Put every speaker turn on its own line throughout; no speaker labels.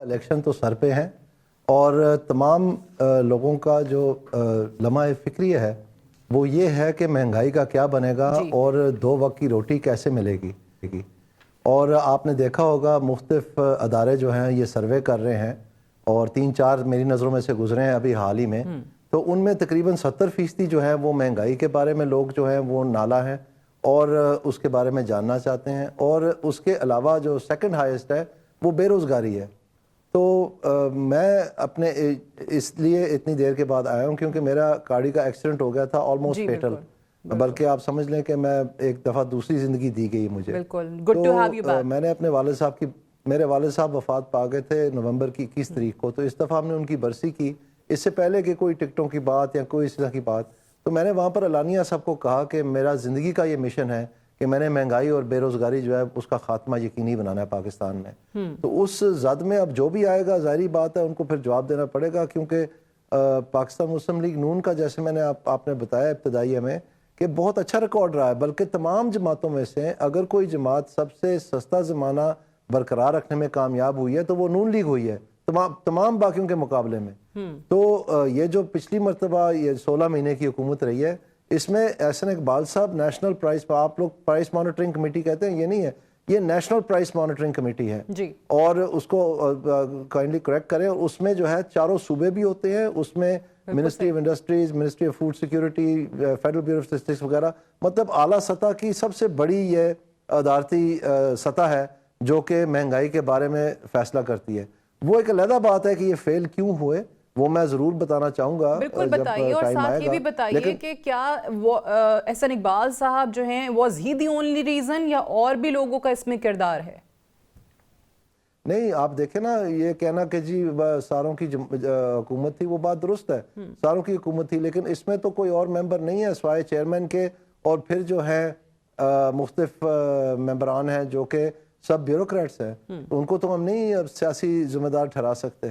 Election تو سر پہ ہیں اور تمام لوگوں کا جو لمحہ فکری ہے وہ یہ ہے کہ مہنگائی کا کیا بنے گا اور 2 وقت کی روٹی کیسے ملے گی. اور آپ نے دیکھا ہوگا مختلف ادارے جو ہیں یہ سروے کر رہے ہیں اور 3-4 میری نظروں میں سے گزرے ہیں ابھی حال ہی میں, تو ان میں تقریباً 70% جو ہے وہ مہنگائی کے بارے میں لوگ جو ہیں وہ نالا ہیں اور اس کے بارے میں جاننا چاہتے ہیں. اور اس کے علاوہ جو سیکنڈ ہائیسٹ ہے وہ بے روزگاری ہے. تو میں اپنے اس لیے اتنی دیر کے بعد آیا ہوں کیونکہ میرا گاڑی کا ایکسیڈنٹ ہو گیا تھا آلموسٹ فیٹل, بلکہ آپ سمجھ لیں کہ میں ایک دفعہ دوسری زندگی دی گئی مجھے. تو میں نے اپنے والد صاحب کی, میرے والد صاحب وفات پا گئے تھے نومبر کی 21 تاریخ کو, تو اس دفعہ ہم نے ان کی برسی کی. اس سے پہلے کہ کوئی ٹکٹوں کی بات یا کوئی اس طرح کی بات, تو میں نے وہاں پر علانیہ سب کو کہا کہ میرا زندگی کا یہ مشن ہے کہ میں نے مہنگائی اور بے روزگاری جو ہے اس کا خاتمہ یقینی بنانا ہے پاکستان میں. تو اس زد میں اب جو بھی آئے گا ظاہری بات ہے ان کو پھر جواب دینا پڑے گا, کیونکہ پاکستان مسلم لیگ نون کا جیسے میں نے آپ نے بتایا ابتدائیہ میں کہ بہت اچھا ریکارڈ رہا ہے, بلکہ تمام جماعتوں میں سے اگر کوئی جماعت سب سے سستا زمانہ برقرار رکھنے میں کامیاب ہوئی ہے تو وہ نون لیگ ہوئی ہے تمام باقیوں کے مقابلے میں. تو یہ جو پچھلی مرتبہ یہ 16 مہینے کی حکومت رہی ہے, اس میں احسن اقبال صاحب نیشنل پرائس, آپ لوگ پرائس مانیٹرنگ کمیٹی کہتے ہیں, یہ نہیں ہے, یہ نیشنل پرائس مانیٹرنگ کمیٹی ہے اور اس کو کائنڈلی کریکٹ کریں. اس میں جو ہے 4 صوبے بھی ہوتے ہیں, اس میں ministry of industries, ministry of food security, federal bureau of statistics وغیرہ, مطلب اعلیٰ سطح کی سب سے بڑی یہ ادارتی سطح ہے جو کہ مہنگائی کے بارے میں فیصلہ کرتی ہے. وہ ایک علیحدہ بات ہے کہ یہ فیل کیوں ہوئے وہ میں ضرور بتانا چاہوں گا.
بالکل بتائیے, اور ساتھ یہ بھی بتائیے کہ کیا احسن اقبال صاحب جو ہیں was he the only reason یا اور بھی لوگوں کا اس میں کردار ہے؟
نہیں, آپ دیکھیں نا, یہ کہنا کہ جی ساروں کی حکومت تھی وہ بات درست ہے, ساروں کی حکومت تھی, لیکن اس میں تو کوئی اور ممبر نہیں ہے سوائے چیئرمین کے, اور پھر جو ہیں مختلف ممبران ہیں جو کہ سب بیوروکریٹس ہیں, ان کو تو ہم نہیں اب سیاسی ذمہ دار ٹھہرا سکتے.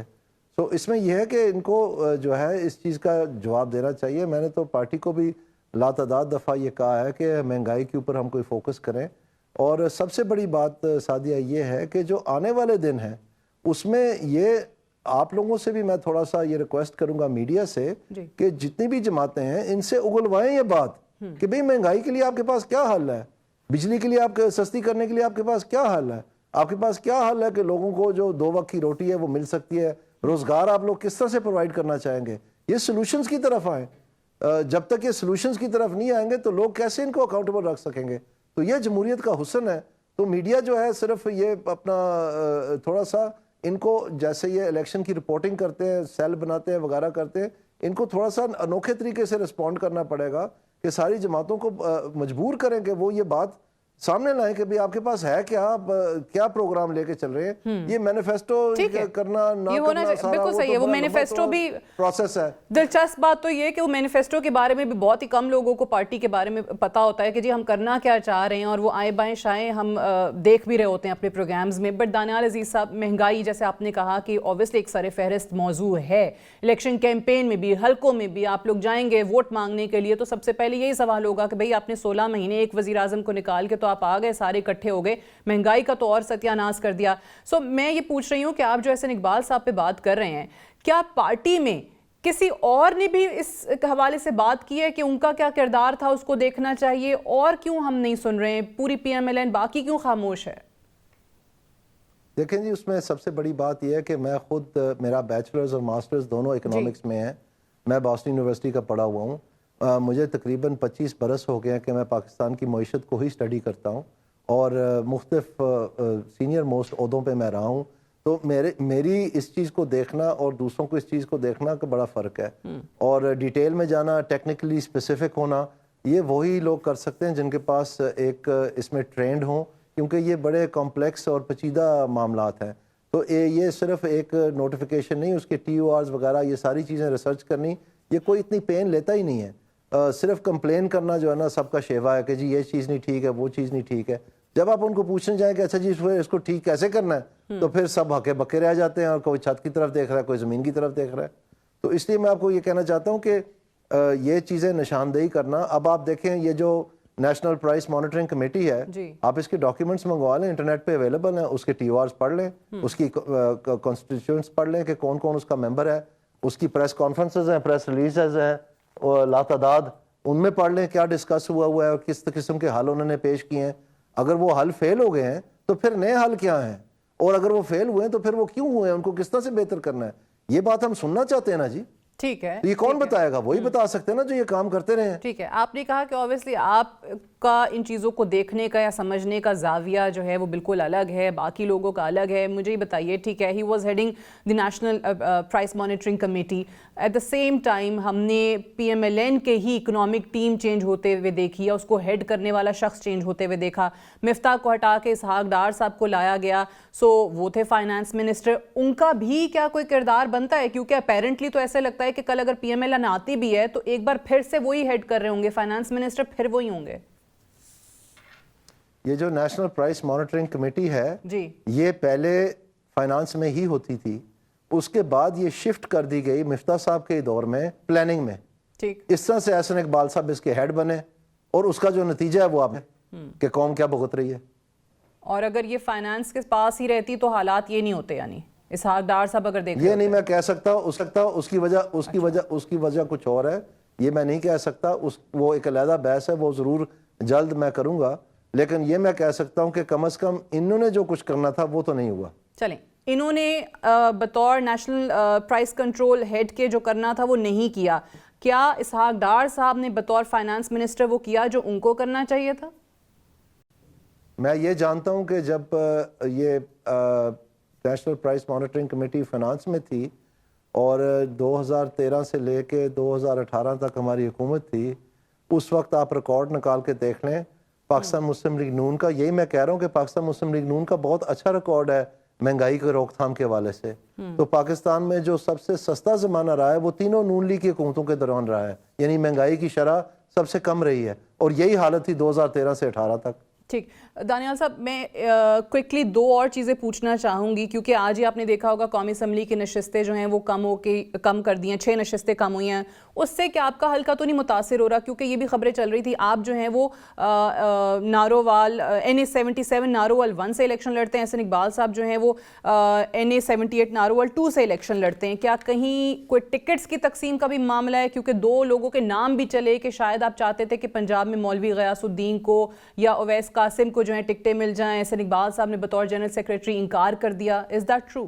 تو اس میں یہ ہے کہ ان کو جو ہے اس چیز کا جواب دینا چاہیے. میں نے تو پارٹی کو بھی لاتعداد دفعہ یہ کہا ہے کہ مہنگائی کے اوپر ہم کوئی فوکس کریں, اور سب سے بڑی بات سعدیہ یہ ہے کہ جو آنے والے دن ہیں اس میں یہ آپ لوگوں سے بھی میں تھوڑا سا یہ ریکویسٹ کروں گا میڈیا سے کہ جتنی بھی جماعتیں ہیں ان سے اگلوائیں یہ بات کہ بھئی مہنگائی کے لیے آپ کے پاس کیا حل ہے, بجلی کے لیے آپ سستی کرنے کے لیے آپ کے پاس کیا حل ہے, آپ کے پاس کیا حل ہے کہ لوگوں کو جو 2 وقت کی روٹی ہے وہ مل سکتی ہے, روزگار آپ لوگ کس طرح سے پرووائڈ کرنا چاہیں گے. یہ سلوشنز کی طرف آئیں. جب تک یہ سلوشنز کی طرف نہیں آئیں گے تو لوگ کیسے ان کو اکاؤنٹیبل رکھ سکیں گے. تو یہ جمہوریت کا حسن ہے. تو میڈیا جو ہے صرف یہ اپنا تھوڑا سا ان کو جیسے یہ الیکشن کی رپورٹنگ کرتے ہیں, سیل بناتے ہیں وغیرہ کرتے ہیں, ان کو تھوڑا سا انوکھے طریقے سے رسپونڈ کرنا پڑے گا کہ ساری جماعتوں کو مجبور کریں کہ وہ یہ بات سامنے لائیں کہ بھی آپ کے پاس ہے کیا, آپ کیا پروگرام لے کے چل رہے ہیں. یہ مینیفیسٹو کرنا نہ کرنا سارا
بالکل صحیح ہے. وہ مینیفیسٹو بھی
پروسیس ہے.
دلچسپ بات تو یہ کہ وہ مینیفیسٹو کے بارے میں بھی بہت ہی کم لوگوں کو پارٹی کے بارے میں پتا ہوتا ہے کہ جی ہم کرنا کیا چاہ رہے ہیں, اور وہ آئیں بائیں شائیں ہم دیکھ بھی رہے ہوتے ہیں اپنے پروگرامز میں. بٹ دانیال عزیز صاحب, مہنگائی جیسے آپ نے کہا کہ اوبویسلی ایک سر فہرست موضوع ہے الیکشن کیمپین میں بھی, حلقوں میں بھی. آپ لوگ جائیں گے ووٹ مانگنے کے لیے تو سب سے پہلے یہی سوال ہوگا کہ بھئی آپ نے 16 مہینے ایک وزیر اعظم کو نکال کے تو آپ آ گئے, سارے اکٹھے ہو گئے, مہنگائی کا تو اور ستیہ ناش کر دیا. سو میں یہ پوچھ رہی ہوں کہ آپ جو احسن اقبال صاحب پہ بات کر رہے ہیں, کیا پارٹی میں کسی اور نے بھی اس حوالے سے بات کی ہے کہ ان کا کیا کردار تھا, اس کو دیکھنا چاہیے, اور کیوں ہم نہیں سن رہے ہیں, پوری پی ایم ایل این باقی کیوں خاموش ہے؟
دیکھیں جی, اس میں سب سے بڑی بات یہ ہے کہ میں خود, میرا بیچلرز اور ماسٹرز دونوں اکنامکس میں ہیں. میں باسٹن یونیورسٹی کا پڑھا ہوا ہوں. مجھے تقریباً 25 برس ہو گئے ہیں کہ میں پاکستان کی معیشت کو ہی سٹڈی کرتا ہوں, اور مختلف سینئر موسٹ عہدوں پہ میں رہا ہوں. تو میری اس چیز کو دیکھنا اور دوسروں کو اس چیز کو دیکھنا کا بڑا فرق ہے. اور ڈیٹیل میں جانا, ٹیکنیکلی اسپیسیفک ہونا, یہ وہی لوگ کر سکتے ہیں جن کے پاس ایک اس میں ٹرینڈ ہوں, کیونکہ یہ بڑے کمپلیکس اور پیچیدہ معاملات ہیں. تو یہ صرف ایک نوٹیفیکیشن نہیں, اس کے ٹی او آرز وغیرہ یہ ساری چیزیں ریسرچ کرنی, یہ کوئی اتنی پین لیتا ہی نہیں ہے. صرف کمپلین کرنا جو ہے نا سب کا شیوا ہے کہ جی یہ چیز نہیں ٹھیک ہے, وہ چیز نہیں ٹھیک ہے. جب آپ ان کو پوچھنے جائیں کہ اچھا جی اس کو ٹھیک کیسے کرنا ہے, تو پھر سب ہکے بکے رہ جاتے ہیں, اور کوئی چھت کی طرف دیکھ رہا ہے, کوئی زمین کی طرف دیکھ رہا ہے. تو اس لیے میں آپ کو یہ کہنا چاہتا ہوں کہ یہ چیزیں نشاندہی کرنا. اب آپ دیکھیں یہ جو نیشنل پرائس مانیٹرنگ کمیٹی ہے,
جی.
آپ اس کے ڈاکیومنٹس منگوا لیں, انٹرنیٹ پہ اویلیبل ہیں, اس کے ٹی او آرز پڑھ لیں, اس کی کانسٹیٹیوشنس پڑھ لیں کہ کون کون اس کا ممبر ہے, اس کی پریس کانفرنسز ہیں, پریس ریلیزز ہیں اور لاتعداد, ان میں پڑھ لیں کیا ڈسکس ہوا ہے اور کس قسم کے حل انہوں نے پیش کیے ہیں. اگر وہ حل فیل ہو گئے ہیں تو پھر نئے حل کیا ہیں, اور اگر وہ فیل ہوئے ہیں تو پھر وہ کیوں ہوئے ہیں, ان کو کس طرح سے بہتر کرنا ہے, یہ بات ہم سننا چاہتے ہیں نا جی.
ٹھیک ہے,
یہ کون بتائے گا, وہی بتا سکتے ہیں نا جو یہ کام کرتے رہے ہیں.
ٹھیک ہے, آپ نے کہا کہ obviously آپ کا ان چیزوں کو دیکھنے کا یا سمجھنے کا زاویہ جو ہے وہ بالکل الگ ہے, باقی لوگوں کا الگ ہے. مجھے ہی بتائیے, ٹھیک ہے, he was heading the national price monitoring committee, at the same time ہم نے پی ایم ایل این کے ہی اکنامک ٹیم چینج ہوتے ہوئے دیکھی, یا اس کو ہیڈ کرنے والا شخص چینج ہوتے ہوئے دیکھا. مفتاح کو ہٹا کے اسحاق ڈار صاحب کو لایا گیا, سو وہ تھے فائنانس منسٹر, ان کا بھی کیا کوئی کردار بنتا ہے؟ کیونکہ اپیرنٹلی تو ایسے لگتا ہے کہ کل اگر پی ایم ایل این آتی بھی ہے تو ایک بار پھر سے وہی ہیڈ کر رہے ہوں گے, فائنانس منسٹر پھر وہی ہوں گے.
یہ جو نیشنل پرائس مانیٹرنگ کمیٹی ہے
جی,
یہ پہلے فائنانس میں ہی ہوتی تھی, اس کے بعد یہ شفٹ کر دی گئی مفتاح صاحب کے دور میں پلاننگ میں.
ٹھیک,
اس طرح سے احسن اقبال صاحب اس کے ہیڈ بنے, اور اس کا جو نتیجہ ہے وہ آپ کہ قوم کیا بھگت رہی ہے.
اور اگر یہ فائنانس کے پاس ہی رہتی تو حالات یہ نہیں ہوتے, یعنی اسحاق ڈار صاحب اگر دیکھ
یہ نہیں میں کہہ سکتا, اس کی وجہ کچھ اور ہے, یہ میں نہیں کہہ سکتا, وہ ایک علیحدہ بحث ہے, وہ ضرور جلد میں کروں گا, لیکن یہ میں کہہ سکتا ہوں کہ کم از کم انہوں نے جو کچھ کرنا تھا وہ تو نہیں ہوا.
چلیں, انہوں نے بطور نیشنل پرائس کنٹرول ہیڈ کے جو کرنا تھا وہ نہیں کیا, کیا اسحاق ڈار صاحب نے بطور فائنانس منسٹر وہ کیا جو ان کو کرنا چاہیے تھا؟
میں یہ جانتا ہوں کہ جب یہ national price monitoring committee finance میں تھی اور 2013 سے لے کے 2018 تک ہماری حکومت تھی, اس وقت آپ ریکارڈ نکال کے دیکھ لیں پاکستان مسلم لیگ نون کا, یہی میں کہہ رہا ہوں کہ پاکستان مسلم لیگ نون کا بہت اچھا ریکارڈ ہے مہنگائی کے روک تھام کے حوالے سے. تو پاکستان میں جو سب سے سستا زمانہ رہا ہے وہ تینوں نون لیگ کی حکومتوں کے دوران رہا ہے, یعنی مہنگائی کی شرح سب سے کم رہی ہے, اور یہی حالت تھی 2013 سے 18 تک.
ٹھیک, دانیال صاحب میں کوئکلی دو اور چیزیں پوچھنا چاہوں گی, کیونکہ آج ہی آپ نے دیکھا ہوگا قومی اسمبلی کی نشستیں جو ہیں وہ کم کر دی ہیں, 6 نشستیں کم ہوئی ہیں. اس سے کیا آپ کا حلقہ تو نہیں متاثر ہو رہا؟ کیونکہ یہ بھی خبریں چل رہی تھی آپ جو ہیں وہ نارووال NA77 نارووال 1 سے الیکشن لڑتے ہیں, احسن اقبال صاحب جو ہیں وہ NA78 نارووال 2 سے الیکشن لڑتے ہیں. کیا کہیں کوئی ٹکٹس کی تقسیم کا بھی معاملہ ہے؟ کیونکہ 2 لوگوں کے نام بھی چلے کہ شاید آپ چاہتے تھے کہ پنجاب میں مولوی غیاث الدین کو یا اویس قاسم کو جو ہے ٹکٹیں مل جائیں, احسن اقبال صاحب نے بطور جنرل سیکریٹری انکار کر دیا. Is that true?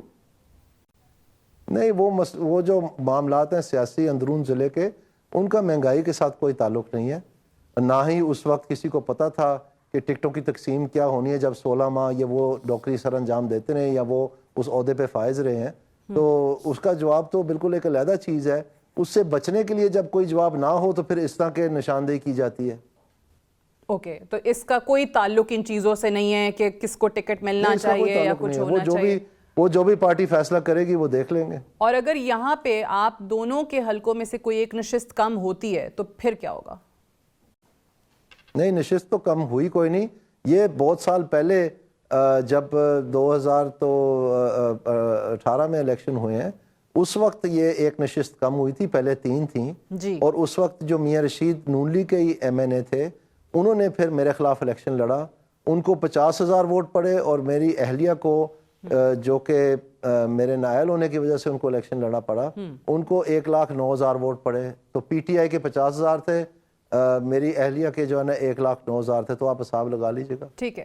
نہیں, وہ جو معاملات ہیں سیاسی اندرون ضلع کے, ان کا مہنگائی کے ساتھ کوئی تعلق نہیں ہے. نہ ہی اس وقت کسی کو پتا تھا کہ ٹکٹوں کی تقسیم کیا ہونی ہے جب 16 ماہ یہ وہ ڈاکٹری سر انجام دیتے رہے یا وہ اس عہدے پہ فائز رہے ہیں. تو اس کا جواب تو بالکل ایک علیحدہ چیز ہے. اس سے بچنے کے لیے جب کوئی جواب نہ ہو تو پھر اس طرح کے نشاندہی کی جاتی ہے.
اوکے, تو اس کا کوئی تعلق ان چیزوں سے نہیں ہے کہ کس کو ٹکٹ ملنا چاہیے یا کچھ ہونا چاہیے؟
وہ جو بھی پارٹی فیصلہ کرے گی وہ دیکھ لیں گے. اور
اگر یہاں پہ آپ دونوں کے حلقوں میں سے کوئی ایک نشست کم ہوتی ہے تو پھر کیا ہوگا؟
نہیں, نشست تو کم ہوئی کوئی نہیں. یہ بہت سال پہلے جب 2018 میں الیکشن ہوئے ہیں اس وقت یہ ایک نشست کم ہوئی تھی, پہلے 3 تھیں
جی.
اور اس وقت جو میاں رشید نون لیگ کے ہی MNA تھے انہوں نے پھر میرے خلاف الیکشن لڑا, ان کو 50,000 ووٹ پڑے, اور میری اہلیہ کو جو کہ میرے نائل ہونے کی وجہ سے ان کو الیکشن لڑنا پڑا, ان کو 1,09,000 ووٹ پڑے. تو PTI کے 50,000 تھے, میری اہلیہ کے جو ہے نا 1,09,000 تھے. تو آپ حساب لگا لیجیے گا.
ٹھیک ہے.